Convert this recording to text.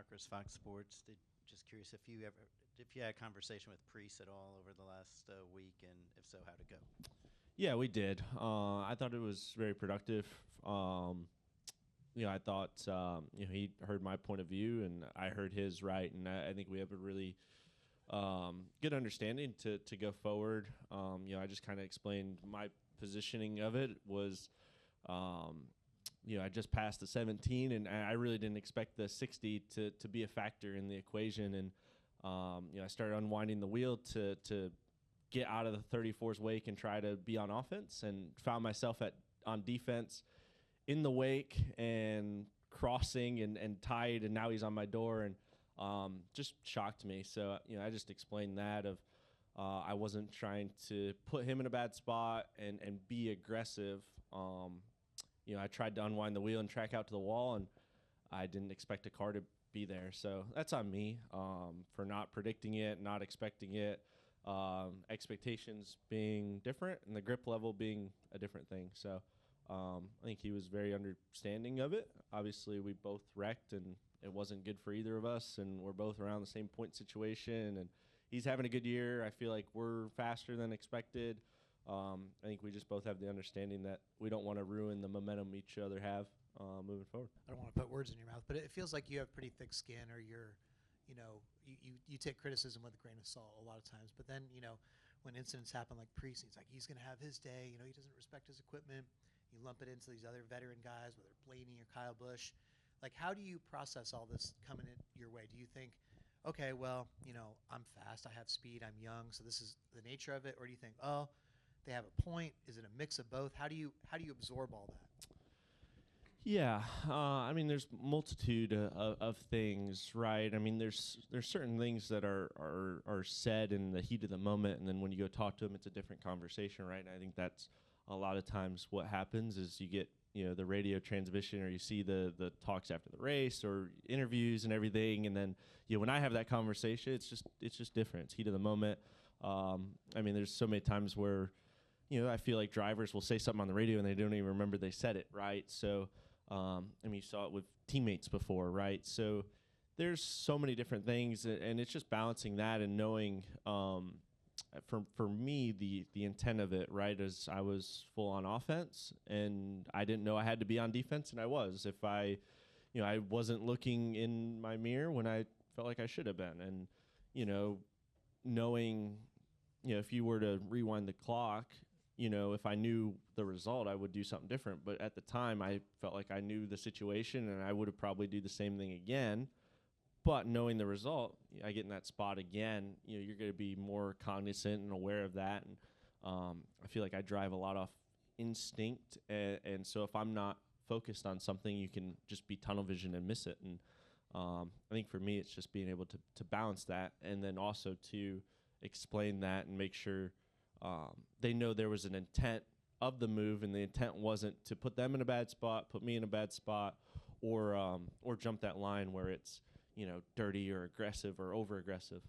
Parker's Fox Sports. Just curious if you had a conversation with Preece at all over the last week, and if so, how'd it go? Yeah, we did. I thought it was very productive. I thought he heard my point of view and I heard his, right, and I think we have a really good understanding to go forward. I just kind of explained my positioning of it was. I just passed the 17, and I really didn't expect the 60 to be a factor in the equation. And I started unwinding the wheel to get out of the 34's wake and try to be on offense, and found myself on defense in the wake and crossing and tied, and now he's on my door, and just shocked me. So I just explained that of I wasn't trying to put him in a bad spot and be aggressive. I tried to unwind the wheel and track out to the wall, and I didn't expect a car to be there. So that's on me for not predicting it, not expecting it, expectations being different, and the grip level being a different thing. So I think he was very understanding of it. Obviously, we both wrecked, and it wasn't good for either of us, and we're both around the same point situation, and he's having a good year. I feel like we're faster than expected. I think we just both have the understanding that we don't want to ruin the momentum each other have moving forward. I don't want to put words in your mouth, but it feels like you have pretty thick skin, or you take criticism with a grain of salt a lot of times. But then, when incidents happen like Preece, he's going to have his day. He doesn't respect his equipment. You lump it into these other veteran guys, whether Blaney or Kyle Busch. Like, how do you process all this coming in your way? Do you think, okay, well, I'm fast, I have speed, I'm young, so this is the nature of it? Or do you think, oh, they have a point? Is it a mix of both? How do you absorb all that? Yeah, there's multitude of things, right? There's certain things that are said in the heat of the moment, and then when you go talk to them, it's a different conversation, right? And I think that's a lot of times what happens is you get the radio transmission, or you see the talks after the race or interviews and everything, and then when I have that conversation, it's just different. It's heat of the moment. There's so many times where I feel like drivers will say something on the radio and they don't even remember they said it, right? So, you saw it with teammates before, right? So there's so many different things, and it's just balancing that and knowing, for me, the intent of it, right, is I was full on offense, and I didn't know I had to be on defense, and I was. If I wasn't looking in my mirror when I felt like I should have been, and, knowing, if you were to rewind the clock, if I knew the result, I would do something different. But at the time, I felt like I knew the situation, and I would have probably do the same thing again. But knowing the result, I get in that spot again, you're going to be more cognizant and aware of that. And I feel like I drive a lot off instinct. And so if I'm not focused on something, you can just be tunnel vision and miss it. And I think for me, it's just being able to balance that, and then also to explain that and make sure they know there was an intent of the move, and the intent wasn't to put them in a bad spot, put me in a bad spot, or jump that line where it's dirty or aggressive or over aggressive.